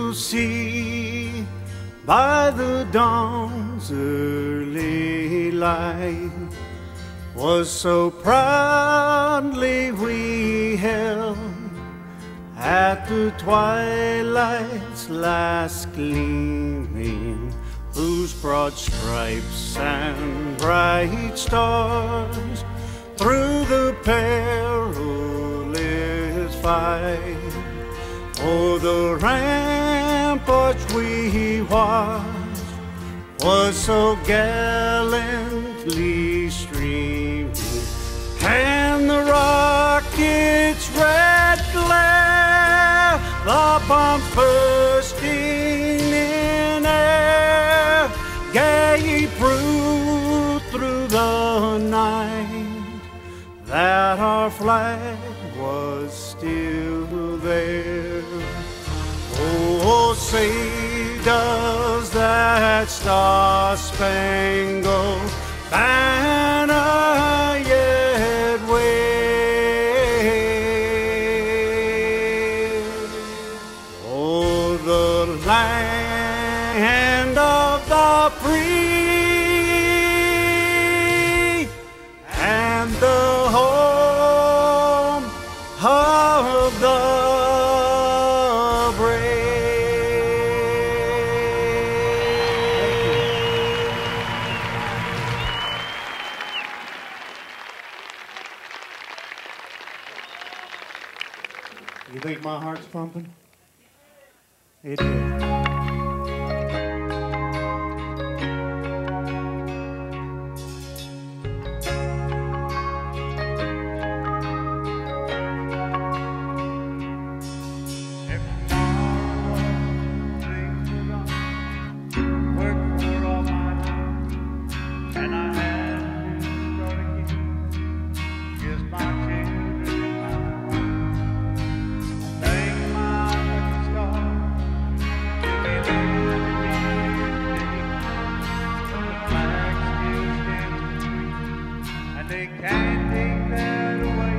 to see by the dawn's early light was so proudly we held at the twilight's last gleaming, whose broad stripes and bright stars through the perilous fight o'er the ramparts we watched was so gallantly streaming, and the rocket's red glare, the bombs bursting in air, gave proof through the night that our flag was still there. Oh, say does that star-spangled banner yet wave? Oh, the land of the free and the home of the You think my heart's pumping? It is. They can't take that away.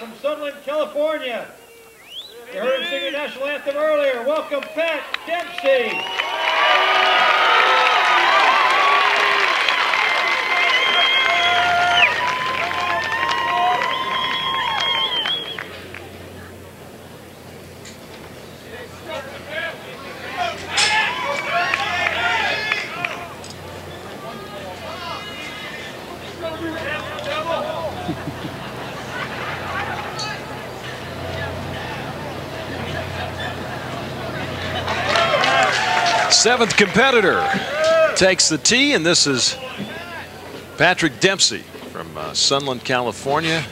from Sunland, California. You heard him sing the national anthem earlier. Welcome, Pat Dempsey. Seventh competitor takes the tee, and this is Patrick Dempsey from Sunland, California,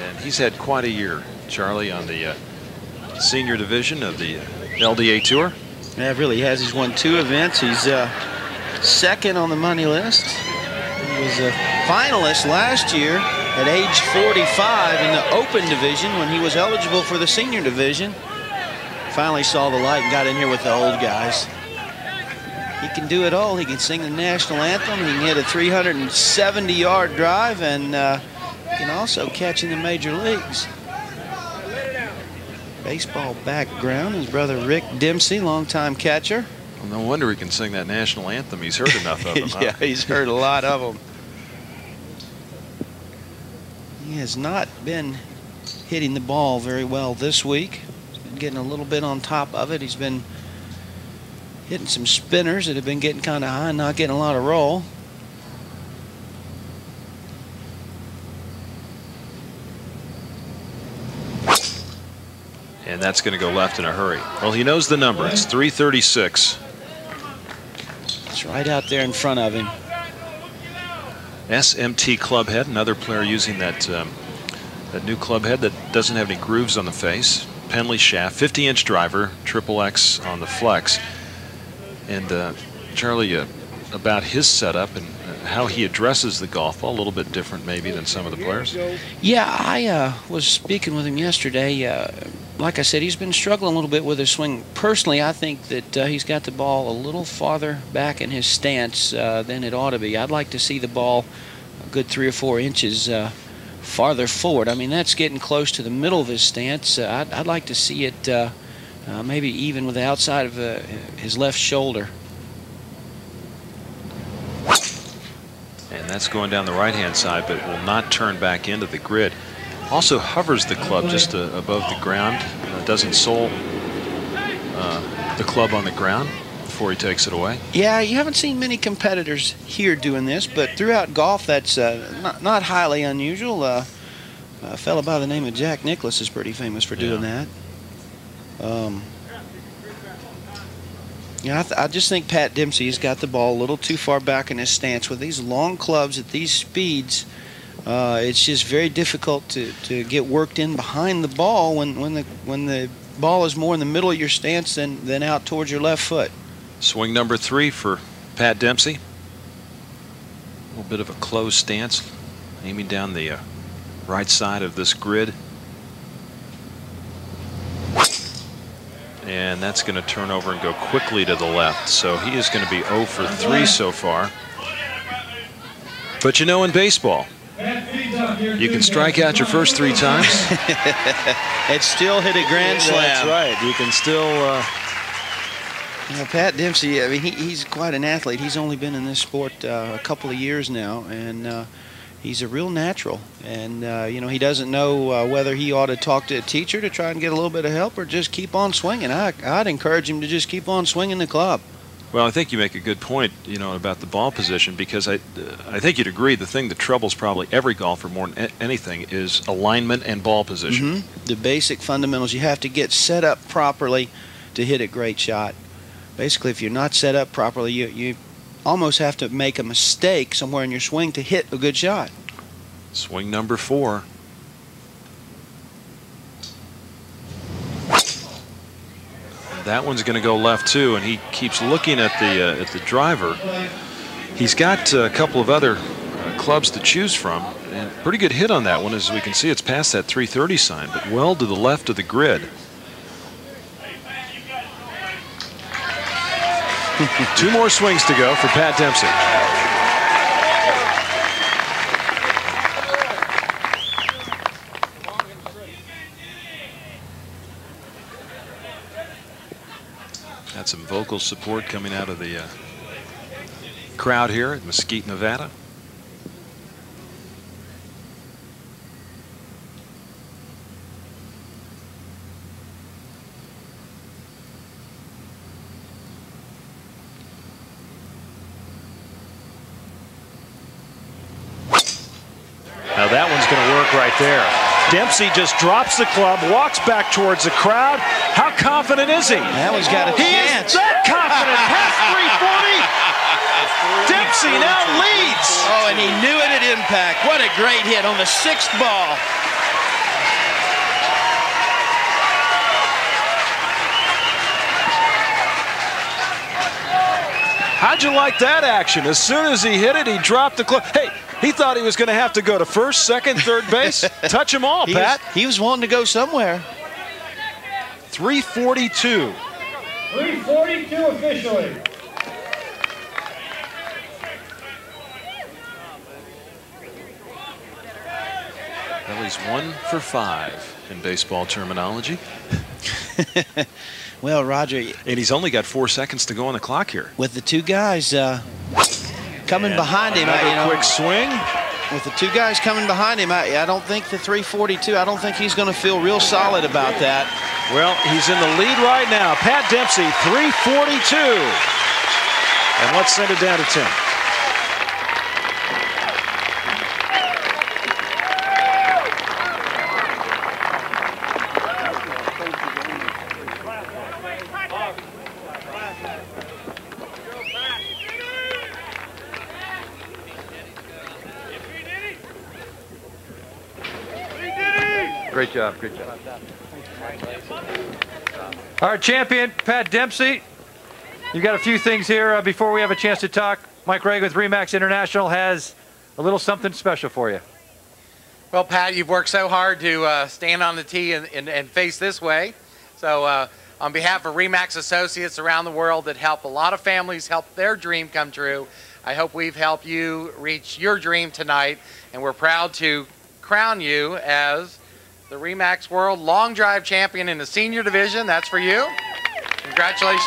and he's had quite a year, Charlie, on the senior division of the LDA Tour. Yeah, it really has. He's won 2 events. He's second on the money list. He was a finalist last year at age 45 in the open division when he was eligible for the senior division. Finally saw the light and got in here with the old guys. He can do it all. He can sing the national anthem. He can hit a 370-yard drive, and can also catch in the major leagues. Baseball background. His brother Rick Dempsey, longtime catcher. Well, no wonder he can sing that national anthem. He's heard enough of them. Yeah, he's heard a lot of them. He has not been hitting the ball very well this week. He's been getting a little bit on top of it. He's been hitting some spinners that have been getting kind of high, not getting a lot of roll. And that's going to go left in a hurry. Well, he knows the number. It's 336. It's right out there in front of him. SMT club head, another player using that that new club head that doesn't have any grooves on the face. Penley shaft, 50-inch driver, triple X on the flex. And Charlie, about his setup and how he addresses the golf ball, a little bit different maybe than some of the players. Yeah, I was speaking with him yesterday. Like I said, he's been struggling a little bit with his swing. Personally, I think that he's got the ball a little farther back in his stance than it ought to be. I'd like to see the ball a good 3 or 4 inches farther forward. I mean, that's getting close to the middle of his stance. I'd like to see it maybe even with the outside of his left shoulder. And that's going down the right-hand side, but will not turn back into the grid. Also hovers the club just above the ground. Doesn't sole the club on the ground before he takes it away. Yeah, you haven't seen many competitors here doing this, but throughout golf, that's not highly unusual. A fellow by the name of Jack Nicklaus is pretty famous for doing that. Yeah, I just think Pat Dempsey has got the ball a little too far back in his stance. With these long clubs at these speeds, it's just very difficult to get worked in behind the ball when the ball is more in the middle of your stance than out towards your left foot. Swing number 3 for Pat Dempsey. A little bit of a closed stance, aiming down the right side of this grid. And that's going to turn over and go quickly to the left. So he is going to be 0 for 3 so far. But you know, in baseball, you can strike out your first 3 times. It still hit a grand slam. That's right. You can still. You know, Pat Dempsey, I mean, he's quite an athlete. He's only been in this sport a couple of years now, and he's a real natural. And, you know, he doesn't know whether he ought to talk to a teacher to try and get a little bit of help or just keep on swinging. I'd encourage him to just keep on swinging the club. Well, I think you make a good point, you know, about the ball position, because I think you'd agree the thing that troubles probably every golfer more than anything is alignment and ball position. The basic fundamentals. You have to get set up properly to hit a great shot. Basically, if you're not set up properly, you almost have to make a mistake somewhere in your swing to hit a good shot. Swing number 4. That one's going to go left too, and he keeps looking at the driver. He's got a couple of other clubs to choose from, and pretty good hit on that one. As we can see, it's past that 330 sign, but well to the left of the grid. 2 more swings to go for Pat Dempsey. some vocal support coming out of the crowd here at Mesquite, Nevada. Now that one's going to work right there. Dempsey just drops the club, walks back towards the crowd. How confident is he? That one's got a chance. He is that confident. Past 340. Dempsey now leads. Oh, and he knew it at impact. What a great hit on the 6th ball. How'd you like that action? As soon as he hit it, he dropped the club. Hey, he thought he was going to have to go to first, second, third base. Touch them all, Pat. He was wanting to go somewhere. 342. 342 officially. Well, he's 1 for 5 in baseball terminology. Well, Roger. And he's only got 4 seconds to go on the clock here. With the two guys coming behind him, Quick swing. With the two guys coming behind him, I don't think the 342, I don't think he's going to feel real solid about that. Well, he's in the lead right now. Pat Dempsey, 342. And let's send it down to 10. Great job, great job. Our champion, Pat Dempsey. You got a few things here before we have a chance to talk. Mike Reagan with ReMax International has a little something special for you. Well, Pat, you've worked so hard to stand on the tee and face this way. So on behalf of ReMax associates around the world that help a lot of families help their dream come true, I hope we've helped you reach your dream tonight. And we're proud to crown you as the ReMax World Long Drive Champion in the senior division. That's for you. Congratulations.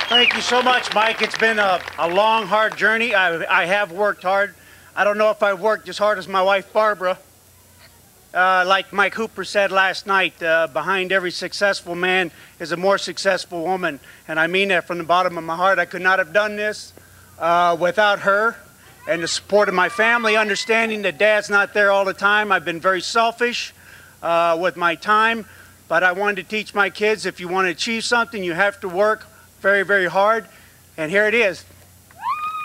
Thank you so much, Mike. It's been a long, hard journey. I have worked hard. I don't know if I've worked as hard as my wife, Barbara. Like Mike Hooper said last night, behind every successful man is a more successful woman. And I mean that from the bottom of my heart. I could not have done this without her and the support of my family, understanding that Dad's not there all the time. I've been very selfish with my time, but I wanted to teach my kids, if you want to achieve something, you have to work very, very hard. And here it is.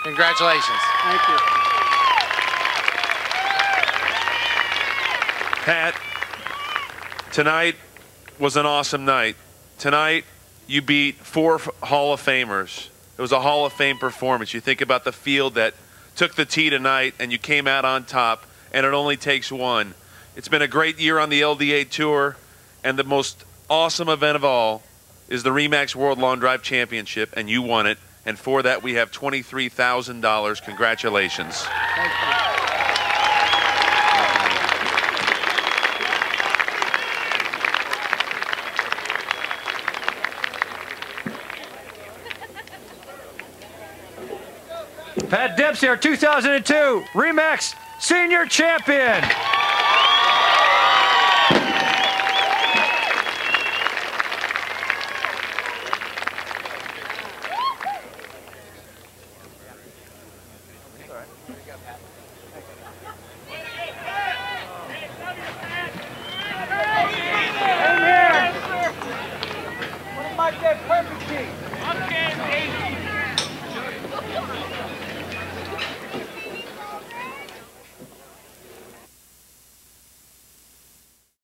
Congratulations. Thank you. Pat, tonight was an awesome night. Tonight, you beat 4 Hall of Famers. It was a Hall of Fame performance. You think about the field that took the tee tonight, and you came out on top, and it only takes one. It's been a great year on the LDA Tour, and the most awesome event of all is the ReMax World Long Drive Championship, and you won it. And for that, we have $23,000. Congratulations. Thank you. Pat Dempsey, our 2002 ReMax Senior Champion. Perfect